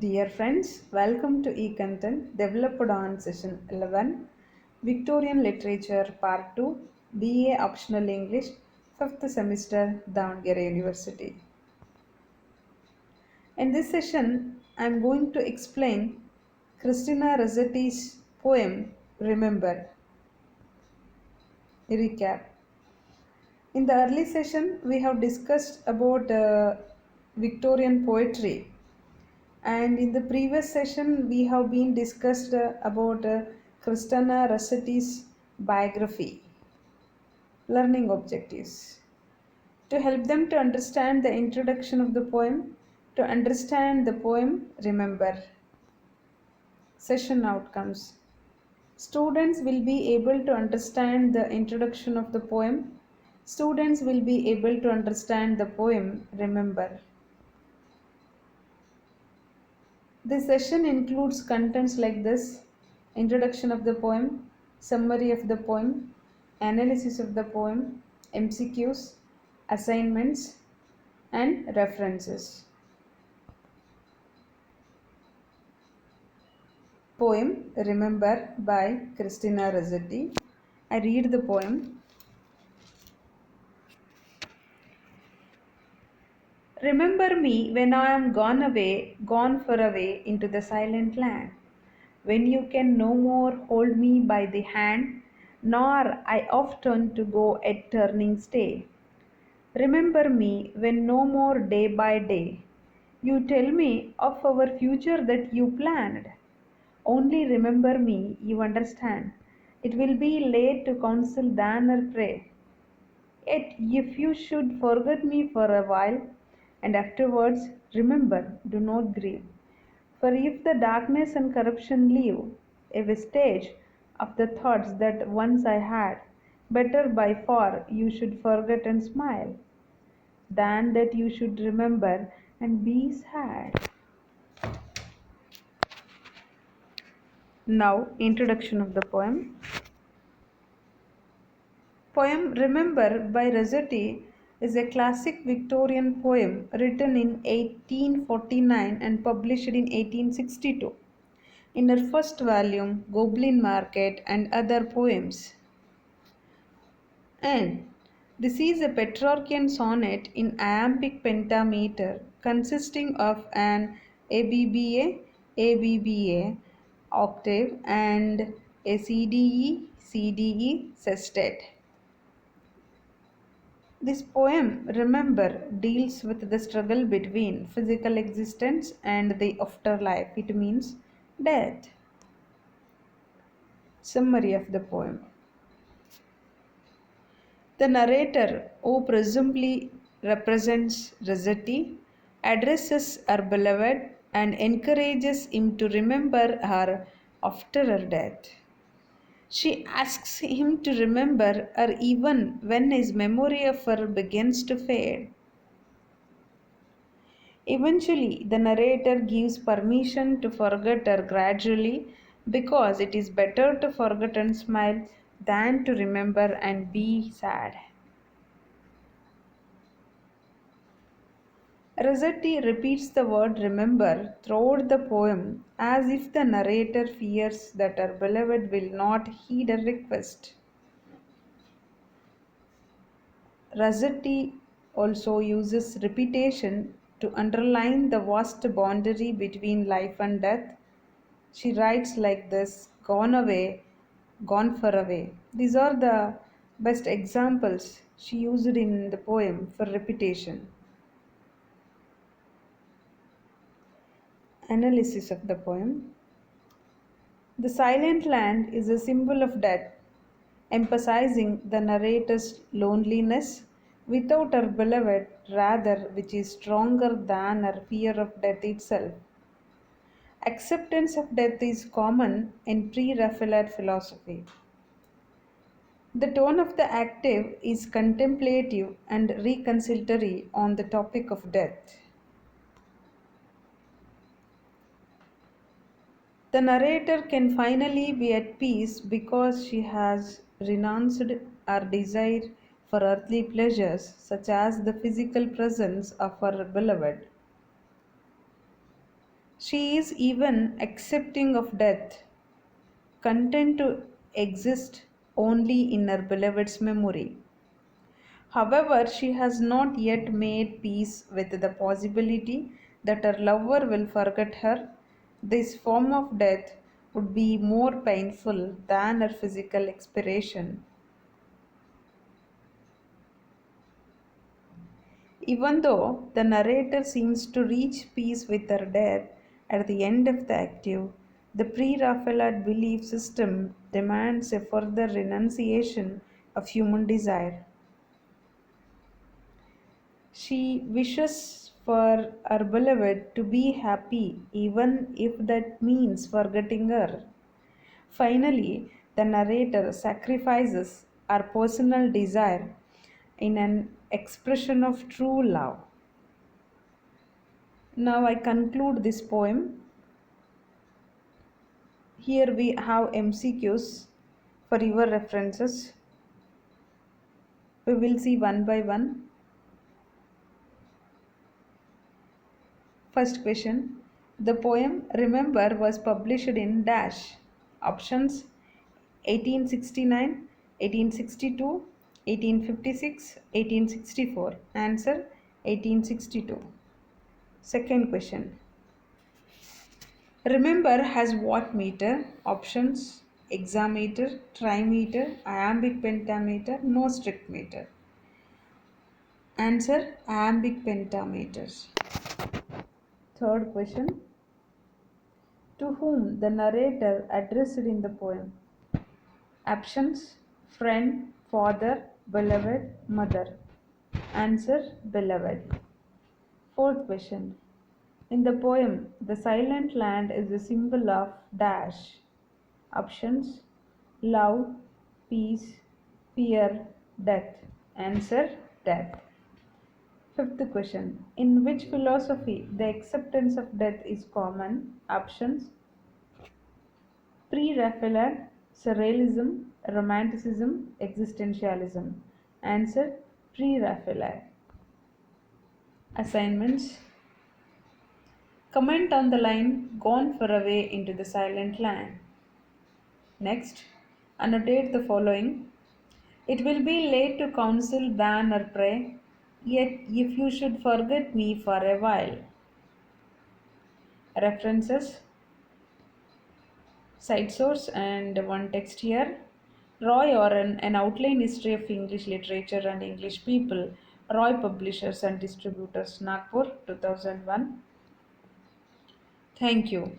Dear friends, welcome to e-content developed on session 11, Victorian Literature Part 2, BA Optional English, 5th semester, Davangere University. In this session, I am going to explain Christina Rossetti's poem Remember. Recap. In the early session, we have discussed about Victorian poetry, and in the previous session we have been discussed about Christina Rossetti's biography. Learning objectives: to help them to understand the introduction of the poem, to understand the poem Remember. Session outcomes: students will be able to understand the introduction of the poem. Students will be able to understand the poem Remember. This session includes contents like this: introduction of the poem, summary of the poem, analysis of the poem, MCQs, assignments, and references. Poem Remember by Christina Rossetti. I read the poem. Remember me when I am gone away, gone far away into the silent land, when you can no more hold me by the hand, nor I often to go at turning stay. Remember me when no more day by day you tell me of our future that you planned. Only remember me, you understand. It will be late to counsel than or pray. Yet if you should forget me for a while, and afterwards remember, do not grieve. For if the darkness and corruption leave a vestige of the thoughts that once I had, better by far you should forget and smile, than that you should remember and be sad. Now, introduction of the poem. Poem Remember by Rossetti is a classic Victorian poem written in 1849 and published in 1862 in her first volume, Goblin Market and Other Poems. And this is a Petrarchian sonnet in iambic pentameter consisting of an ABBA, ABBA octave and a CDE, CDE sestet. This poem, Remember, deals with the struggle between physical existence and the afterlife. It means death. Summary of the poem. The narrator, who presumably represents Rossetti, addresses her beloved and encourages him to remember her after her death. She asks him to remember her even when his memory of her begins to fade. Eventually, the narrator gives permission to forget her gradually because it is better to forget and smile than to remember and be sad. Rossetti repeats the word remember throughout the poem as if the narrator fears that her beloved will not heed her request. Rossetti also uses repetition to underline the vast boundary between life and death. She writes like this: gone away, gone far away. These are the best examples she used in the poem for repetition. Analysis of the poem. The silent land is a symbol of death, emphasizing the narrator's loneliness without her beloved, rather, which is stronger than her fear of death itself. Acceptance of death is common in pre Raphaelite philosophy. The tone of the active is contemplative and reconciliatory on the topic of death. The narrator can finally be at peace because she has renounced her desire for earthly pleasures, such as the physical presence of her beloved. She is even accepting of death, content to exist only in her beloved's memory. However, she has not yet made peace with the possibility that her lover will forget her. This form of death would be more painful than her physical expiration. Even though the narrator seems to reach peace with her death at the end of the active, the pre Raphaelite belief system demands a further renunciation of human desire. She wishes for her beloved to be happy, even if that means forgetting her. Finally, the narrator sacrifices her personal desire in an expression of true love. Now I conclude this poem. Here we have MCQs for your references. We will see one by one. First question. The poem Remember was published in dash. Options 1869, 1862, 1856, 1864. Answer 1862. Second question. Remember has what meter? Options hexameter, trimeter, iambic pentameter, no strict meter. Answer iambic pentameters. Third question. To whom the narrator addressed in the poem? Options friend, father, beloved, mother. Answer beloved. Fourth question. In the poem, the silent land is a symbol of dash. Options love, peace, fear, death. Answer death. Fifth question. In which philosophy the acceptance of death is common? Options pre-Raphaelite, Surrealism, Romanticism, Existentialism. Answer pre-Raphaelite. Assignments. Comment on the line gone far away into the silent land. Next, annotate the following. It will be late to counsel, ban, or pray, yet if you should forget me for a while. References, site source, and one text here. Roy Oren, An Outline History of English Literature and English People, Roy Publishers and Distributors, Nagpur, 2001. Thank you.